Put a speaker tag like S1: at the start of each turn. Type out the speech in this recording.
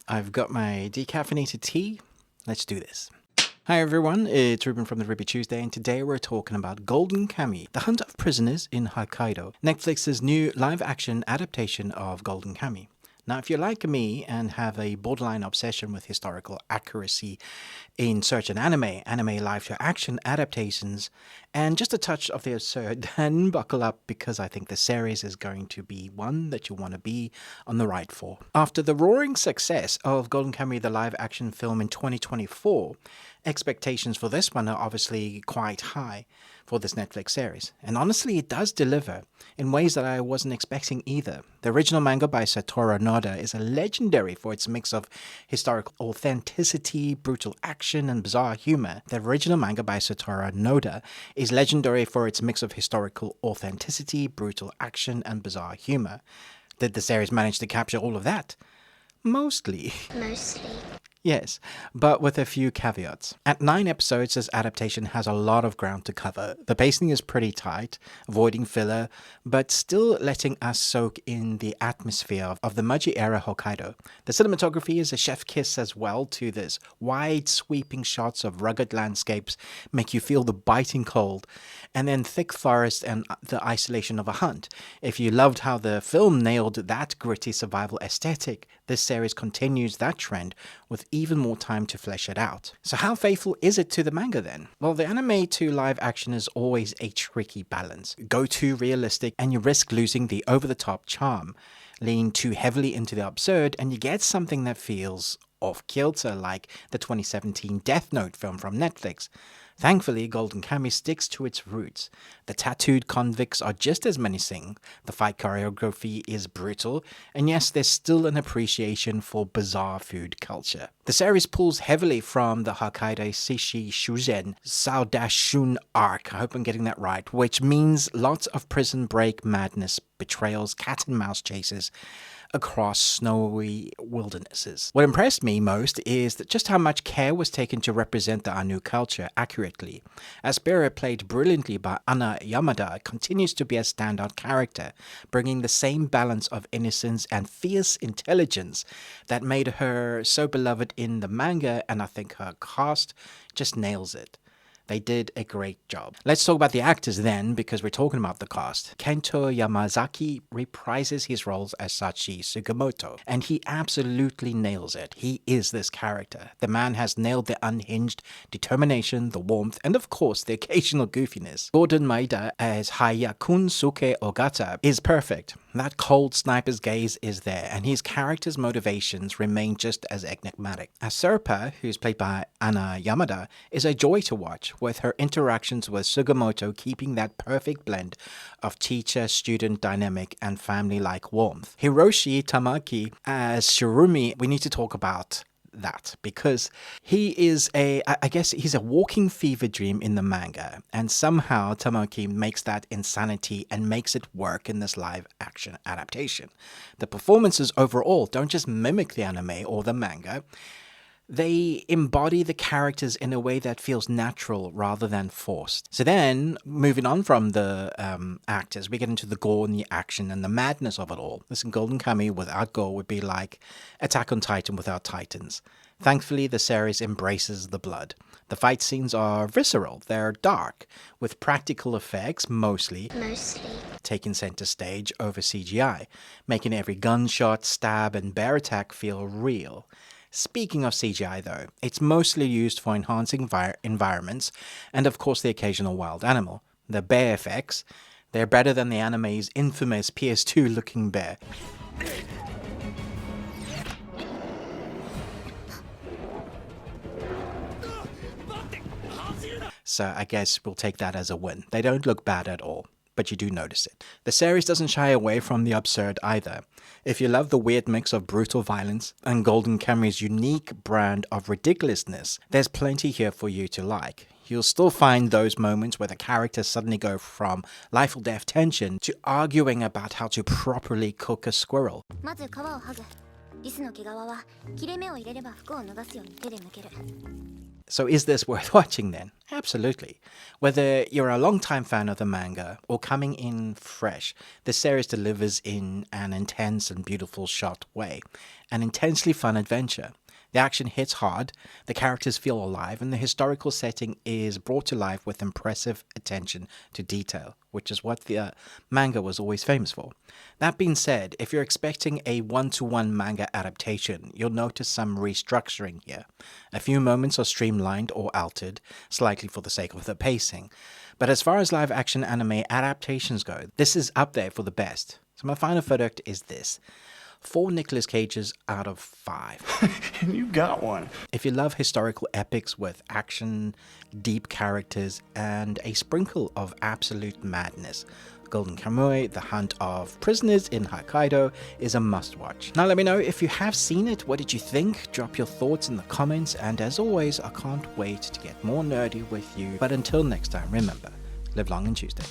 S1: I've got my decaffeinated tea. Let's do this. Hi everyone, it's Ruben from the Ruby Tuesday, and today we're talking about Golden Kamuy, the Hunt of Prisoners in Hokkaido, Netflix's new live-action adaptation of Golden Kamuy. Now, if you're like me and have a borderline obsession with historical accuracy in certain anime live-to-action adaptations, and just a touch of the absurd, then buckle up because I think the series is going to be one that you want to be on the ride for. After the roaring success of Golden Kamuy, the live-action film in 2024, expectations for this one are obviously quite high for this Netflix series. And honestly, it does deliver in ways that I wasn't expecting either. The original manga by Satoru Noda is legendary for its mix of historical authenticity, brutal action, and bizarre humor. The original manga by Satoru Noda is legendary for its mix of historical authenticity, brutal action, and bizarre humor. Did the series manage to capture all of that? Mostly. Yes, but with a few caveats. At 9 episodes, this adaptation has a lot of ground to cover. The pacing is pretty tight, avoiding filler, but still letting us soak in the atmosphere of the Meiji-era Hokkaido. The cinematography is a chef kiss as well to this. Wide, sweeping shots of rugged landscapes make you feel the biting cold, and then thick forest and the isolation of a hunt. If you loved how the film nailed that gritty survival aesthetic, this series continues that trend with even more time to flesh it out. So how faithful is it to the manga then? Well, the anime to live action is always a tricky balance. Go too realistic and you risk losing the over-the-top charm. Lean too heavily into the absurd and you get something that feels off-kilter, like the 2017 Death Note film from Netflix. Thankfully, Golden Kamuy sticks to its roots. The tattooed convicts are just as menacing, the fight choreography is brutal, and yes, there's still an appreciation for bizarre food culture. The series pulls heavily from the Hokkaido Shisei Shujin Soudatsuhen arc, I hope I'm getting that right, which means lots of prison break madness, betrayals, cat and mouse chases across snowy wildernesses. What impressed me most is that just how much care was taken to represent the Anu culture accurately. Aspera, played brilliantly by Anna Yamada, continues to be a standout character, bringing the same balance of innocence and fierce intelligence that made her so beloved in the manga, and I think her cast just nails it. They did a great job. Let's talk about the actors then, because we're talking about the cast. Kento Yamazaki reprises his roles as Sachi Sugimoto, and he absolutely nails it. He is this character. The man has nailed the unhinged determination, the warmth, and of course the occasional goofiness. Gordon Maeda as Hayakun Suke Ogata is perfect. That cold sniper's gaze is there, and his character's motivations remain just as enigmatic. Asurpa, who's played by Anna Yamada, is a joy to watch, with her interactions with Sugimoto keeping that perfect blend of teacher-student dynamic and family-like warmth. Hiroshi Tamaki as Shirumi, we need to talk about that because he is I guess he's a walking fever dream in the manga, and somehow Tamaki makes that insanity and makes it work in this live action adaptation. The performances overall don't just mimic the anime or the manga, they embody the characters in a way that feels natural rather than forced. So then, moving on from the actors, we get into the gore and the action and the madness of it all. Listen, Golden Kamuy without gore would be like Attack on Titan without Titans. Thankfully, the series embraces the blood. The fight scenes are visceral, they're dark, with practical effects mostly taking center stage over CGI, making every gunshot, stab, and bear attack feel real. Speaking of CGI though, it's mostly used for enhancing environments and of course the occasional wild animal. The bear effects, they're better than the anime's infamous PS2 looking bear. So I guess we'll take that as a win. They don't look bad at all, but you do notice it. The series doesn't shy away from the absurd either. If you love the weird mix of brutal violence and Golden Kamuy's unique brand of ridiculousness, there's plenty here for you to like. You'll still find those moments where the characters suddenly go from life or death tension to arguing about how to properly cook a squirrel. So is this worth watching then? Absolutely. Whether you're a long-time fan of the manga or coming in fresh, the series delivers in an intense and beautiful shot way, an intensely fun adventure. The action hits hard, the characters feel alive, and the historical setting is brought to life with impressive attention to detail, which is what the manga was always famous for. That being said, if you're expecting a one-to-one manga adaptation, you'll notice some restructuring here. A few moments are streamlined or altered, slightly for the sake of the pacing. But as far as live-action anime adaptations go, this is up there for the best. So my final verdict is this. 4 Nicolas Cages out of 5.
S2: You got one.
S1: If you love historical epics with action, deep characters, and a sprinkle of absolute madness, Golden Kamuy, The Hunt of Prisoners in Hokkaido, is a must-watch. Now let me know if you have seen it, what did you think? Drop your thoughts in the comments, and as always, I can't wait to get more nerdy with you. But until next time, remember, live long and Tuesday.